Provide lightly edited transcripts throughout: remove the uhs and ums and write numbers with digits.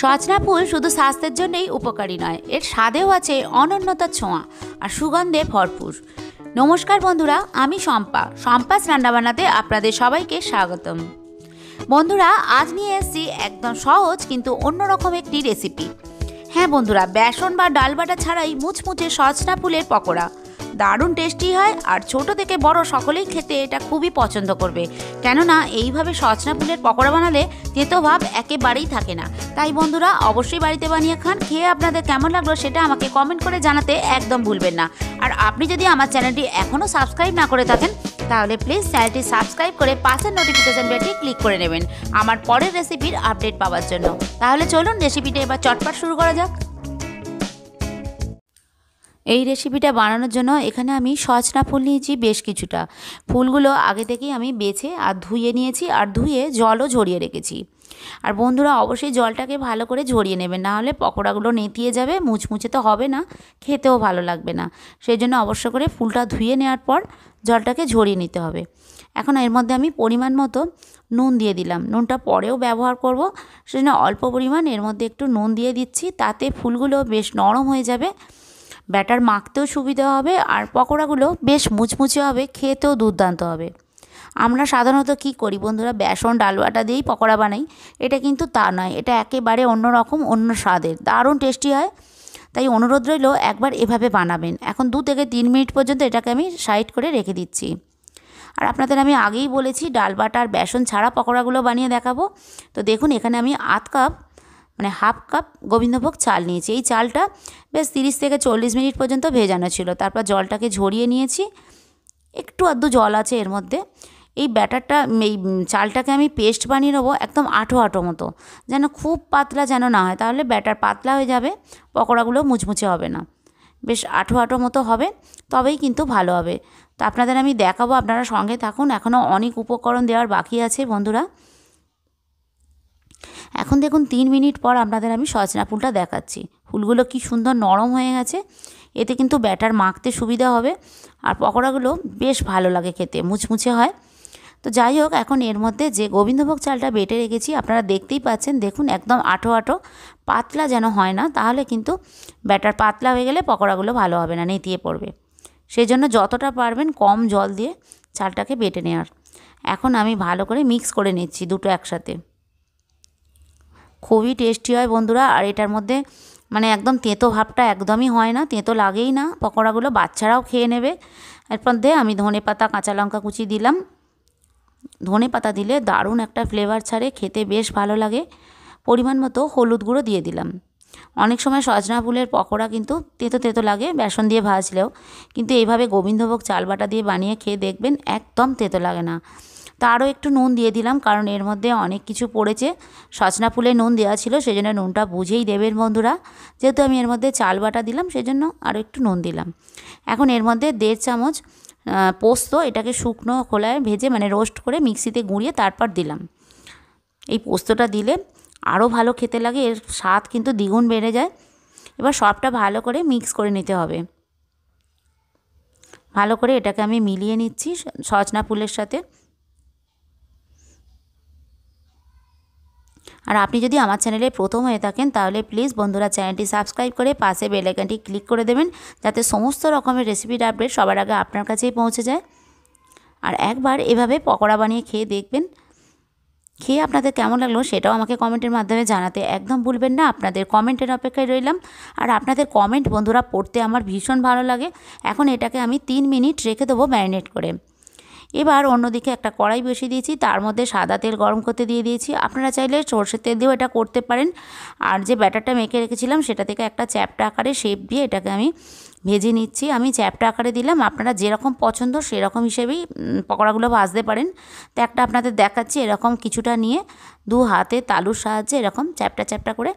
সজনা ফুল শুধু স্বাস্থ্যের জন্যই উপকারী নয়, এর স্বাদেও আছে অনন্যতার ছোঁয়া আর সুগন্ধে ভরপুর। নমস্কার বন্ধুরা, আমি সম্পাস রান্নাবান্নাতে আপনাদের সবাইকে স্বাগতম। বন্ধুরা, আজ নিয়ে এসেছি একদম সহজ কিন্তু অন্যরকম একটি রেসিপি। হ্যাঁ বন্ধুরা, বেসন বা ডাল বাটা ছাড়াই মুচমুচে সজনা ফুলের পকোড়া দারুণ টেস্টি হয় আর ছোট থেকে বড় সকলেই খেতে এটা খুবই পছন্দ করবে। কেননা এইভাবে সজনা ফুলের পকোড়া বানালে তেতো ভাব একেবারেই থাকে না। তাই বন্ধুরা, অবশ্যই বাড়িতে বানিয়ে খান। খেয়ে আপনাদের কেমন লাগলো সেটা আমাকে কমেন্ট করে জানাতে একদম ভুলবেন না। আর আপনি যদি আমার চ্যানেলটি এখনও সাবস্ক্রাইব না করে থাকেন তাহলে প্লিজ চ্যানেলটি সাবস্ক্রাইব করে পাশের নোটিফিকেশন বেলটি ক্লিক করে নেবেন আমার পরের রেসিপির আপডেট পাওয়ার জন্য। তাহলে চলুন রেসিপিটা এবার চটপট শুরু করা যাক। এই রেসিপিটা বানানোর জন্য এখানে আমি সজনা ফুল নিয়েছি বেশ কিছুটা। ফুলগুলো আগে থেকেই আমি বেছে আর ধুয়ে নিয়েছি, আর ধুয়ে জলও ঝরিয়ে রেখেছি। আর বন্ধুরা, অবশ্যই জলটাকে ভালো করে ঝরিয়ে নেবেন, না হলে পকোড়াগুলো নেতিয়ে যাবে, মুচমুচে তো হবে না, খেতেও ভালো লাগবে না। সেই জন্য অবশ্য করে ফুলটা ধুয়ে নেওয়ার পর জলটাকে ঝরিয়ে নিতে হবে। এখন এর মধ্যে আমি পরিমাণ মতো নুন দিয়ে দিলাম। নুনটা পরেও ব্যবহার করব, সেজন্য অল্প পরিমাণ এর মধ্যে একটু নুন দিয়ে দিচ্ছি। তাতে ফুলগুলো বেশ নরম হয়ে যাবে, ব্যাটার মাখতেও সুবিধা হবে, আর পকোড়াগুলো বেশ মুচমুচে হবে, খেতেও দুর্দান্ত হবে। আমরা সাধারণত কি করি বন্ধুরা, বেসন ডাল বাটা দিয়েই পকোড়া বানাই। এটা কিন্তু তা নয়, এটা একেবারে অন্যরকম, অন্য স্বাদের, দারুণ টেস্টি হয়। তাই অনুরোধ রইল একবার এভাবে বানাবেন। এখন 2 থেকে 3 মিনিট পর্যন্ত এটাকে আমি সাইড করে রেখে দিচ্ছি। আর আপনাদের আমি আগেই বলেছি ডাল বাটা আর বেসন ছাড়া পকোড়াগুলো বানিয়ে দেখাবো। তো দেখুন, এখানে আমি হাফ কাপ গোবিন্দভোগ চাল নিয়েছি। এই চালটা বেশ 30 থেকে 40 মিনিট পর্যন্ত ভেজানো ছিল। তারপর জলটাকে ঝরিয়ে নিয়েছি, একটু আধটু জল আছে এর মধ্যে। এই ব্যাটারটা, এই চালটাকে আমি পেস্ট বানিয়ে নেবো একদম আঠো আঠো মতো, যেন খুব পাতলা যেন না হয়, তাহলে ব্যাটার পাতলা হয়ে যাবে, পকোড়াগুলো মুচমুচে হবে না। বেশ আঠো আঠো মতো হবে, তবেই কিন্তু ভালো হবে। তো আপনাদের আমি দেখাবো, আপনারা সঙ্গে থাকুন। এখনও অনেক উপকরণ দেওয়ার বাকি আছে বন্ধুরা। এখন দেখুন 3 মিনিট পর আপনাদের আমি সজনা ফুলটা দেখাচ্ছি। ফুলগুলো কি সুন্দর নরম হয়ে গেছে, এতে কিন্তু ব্যাটার মাখতে সুবিধা হবে, আর পকোড়াগুলো বেশ ভালো লাগে খেতে, মুচমুচে হয়। তো যাই হোক, এখন এর মধ্যে যে গোবিন্দভোগ চালটা বেটে রেখেছি আপনারা দেখতেই পাচ্ছেন, দেখুন একদম আঠো আঠো, পাতলা যেন হয় না, তাহলে কিন্তু ব্যাটার পাতলা হয়ে গেলে পকোড়াগুলো ভালো হবে না, নেতিয়ে পড়বে। সেই জন্য যতটা পারবেন কম জল দিয়ে চালটাকে বেটে নেওয়ার। এখন আমি ভালো করে মিক্স করে নিচ্ছি দুটো একসাথে। খুবই টেস্টি হয় বন্ধুরা, আর এটার মধ্যে একদম তেঁতো ভাবটা একদমই হয় না, তেঁতো লাগেই না, পকোড়াগুলো বাচ্চারাও খেয়ে নেবে। এরপর দিয়ে আমি ধনে পাতা কাঁচা লঙ্কা কুচি দিলাম। ধনে পাতা দিলে দারুণ একটা ফ্লেভার ছাড়ে, খেতে বেশ ভালো লাগে। পরিমাণ মতো হলুদ গুঁড়ো দিয়ে দিলাম। অনেক সময় সজনা ফুলের পকোড়া কিন্তু তেঁতো তেঁতো লাগে বেসন দিয়ে ভাজলেও, কিন্তু এইভাবে গোবিন্দভোগ চাল বাটা দিয়ে বানিয়ে খেয়ে দেখবেন একদম তেঁতো লাগে না। তা আরও একটু নুন দিয়ে দিলাম, কারণ এর মধ্যে অনেক কিছু পড়েছে। সজনা ফুলে নুন দেওয়া ছিল, সেই জন্য নুনটা বুঝেই দেবেন বন্ধুরা। যেহেতু আমি এর মধ্যে চাল বাটা দিলাম, সেই জন্য আরও একটু নুন দিলাম। এখন এর মধ্যে 1.5 চামচ পোস্ত, এটাকে শুকনো খোলায় ভেজে রোস্ট করে মিক্সিতে গুঁড়িয়ে তারপর দিলাম। এই পোস্তটা দিলে আরও ভালো খেতে লাগে, এর স্বাদ কিন্তু দ্বিগুণ বেড়ে যায়। এবার সবটা ভালো করে মিক্স করে নিতে হবে। ভালো করে এটাকে আমি মিলিয়ে নিচ্ছি সজনা ফুলের সাথে। আর আপনি যদি আমার চ্যানেলে প্রথম হয়ে থাকেন তাহলে প্লিজ বন্ধুরা চ্যানেলটি সাবস্ক্রাইব করে পাশে বেল আইকনটি ক্লিক করে দেবেন, যাতে সমস্ত রকমের রেসিপির আপডেট সবার আগে আপনার কাছেই পৌঁছে যায়। আর একবার এভাবে পকোড়া বানিয়ে খেয়ে দেখবেন, খেয়ে আপনাদের কেমন লাগলো সেটাও আমাকে কমেন্টের মাধ্যমে জানাতে একদম ভুলবেন না। আপনাদের কমেন্টের অপেক্ষায় রইলাম। আর আপনাদের কমেন্ট বন্ধুরা পড়তে আমার ভীষণ ভালো লাগে। এখন এটাকে আমি 3 মিনিট রেখে দেবো ম্যারিনেট করে। এবার অন্যদিকে একটা কড়াই বসিয়ে দিয়েছি, তার মধ্যে সাদা তেল গরম করতে দিয়ে দিয়েছি। আপনারা চাইলে সরষের তেল দিয়েও এটা করতে পারেন। আর যে ব্যাটারটা মেখে রেখেছিলাম সেটা থেকে একটা চ্যাপ্টা আকারে শেপ দিয়ে এটাকে আমি ভেজে নিচ্ছি। আমি চ্যাপ্টা আকারে দিলাম, আপনারা যেরকম পছন্দ সেরকম হিসেবেই পকোড়াগুলো ভাজতে পারেন। তো একটা আপনাদের দেখাচ্ছি, এরকম কিছুটা নিয়ে 2 হাতে তালুর সাহায্যে এরকম চ্যাপ্টা চ্যাপ্টা করে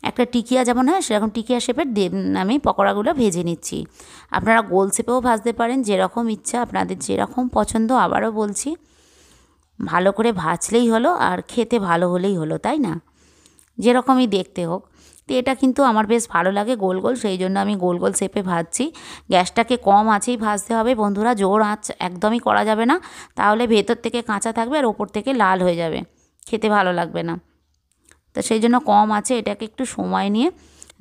একটা টিকিয়া যেমন হয় সেরকম টিকিয়া শেপের আমি পকোড়াগুলো ভেজে নিচ্ছি। আপনারা গোল শেপেও ভাজতে পারেন, যেরকম ইচ্ছা, আপনাদের যেরকম পছন্দ। আবারও বলছি, ভালো করে ভাজলেই হলো, আর খেতে ভালো হলেই হলো, তাই না? যেরকমই দেখতে হোক। তো এটা কিন্তু আমার বেশ ভালো লাগে গোল গোল, সেই জন্য আমি গোল গোল শেপে ভাজছি। গ্যাসটাকে কম আঁচেই ভাজতে হবে বন্ধুরা, জোর আঁচ একদমই করা যাবে না, তাহলে ভেতর থেকে কাঁচা থাকবে আর ওপর থেকে লাল হয়ে যাবে, খেতে ভালো লাগবে না। তো সেই জন্য কম আছে এটাকে একটু সময় নিয়ে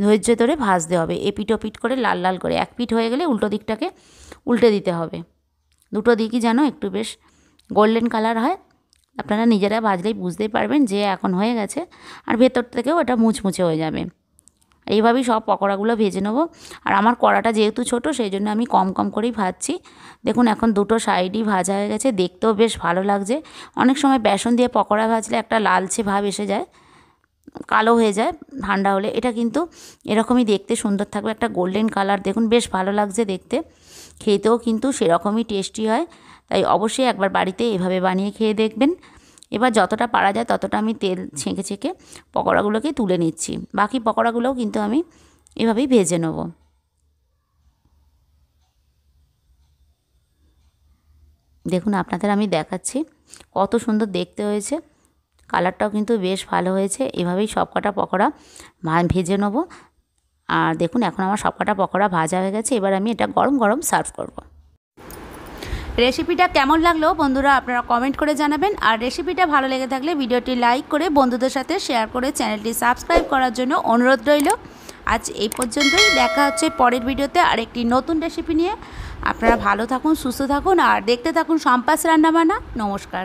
ধৈর্য ধরে ভাজতে হবে, এপিট ওপিট করে লাল লাল করে। এক পিঠ হয়ে গেলে উল্টো দিকটাকে উল্টে দিতে হবে। দুটো দিকই যেন একটু বেশ গোল্ডেন কালার হয়। আপনারা নিজেরা ভাজলেই বুঝতেই পারবেন যে এখন হয়ে গেছে, আর ভেতর থেকেও এটা মুচমুচে হয়ে যাবে। এইভাবেই সব পকোড়াগুলো ভেজে নেবো। আর আমার কড়াটা যেহেতু ছোট সেই জন্য আমি কম কম করেই ভাজছি। দেখুন এখন দুটো সাইডই ভাজা হয়ে গেছে, দেখতেও বেশ ভালো লাগছে। অনেক সময় বেসন দিয়ে পকোড়া ভাজলে একটা লালচে ভাব এসে যায়, কালো হয়ে যায় ঠান্ডা হলে। এটা কিন্তু এরকমই দেখতে সুন্দর থাকবে, একটা গোল্ডেন কালার। দেখুন বেশ ভালো লাগছে দেখতে, খেতেও কিন্তু সেরকমই টেস্টি হয়। তাই অবশ্যই একবার বাড়িতে এভাবে বানিয়ে খেয়ে দেখবেন। এবার যতটা পারা যায় ততটা আমি তেল ছেঁকে ছেঁকে পকোড়াগুলোকে তুলে নিচ্ছি। বাকি পকোড়াগুলোও কিন্তু আমি এভাবেই ভেজে নেব। দেখুন আপনাদের আমি দেখাচ্ছি কত সুন্দর দেখতে হয়েছে, কালারটাও কিন্তু বেশ ভালো হয়েছে। এভাবেই সবকটা পকোড়া ভেজে নেব। আর দেখুন এখন আমার সবকটা পকোড়া ভাজা হয়ে গেছে। এবার আমি এটা গরম গরম সার্ভ করব। রেসিপিটা কেমন লাগলো বন্ধুরা আপনারা কমেন্ট করে জানাবেন। আর রেসিপিটা ভালো লেগে থাকলে ভিডিওটি লাইক করে বন্ধুদের সাথে শেয়ার করে চ্যানেলটি সাবস্ক্রাইব করার জন্য অনুরোধ রইল। আজ এই পর্যন্তই, দেখা হচ্ছে পরের ভিডিওতে আরেকটি নতুন রেসিপি নিয়ে। আপনারা ভালো থাকুন, সুস্থ থাকুন আর দেখতে থাকুন সম্পাস রান্নাবান্না। নমস্কার।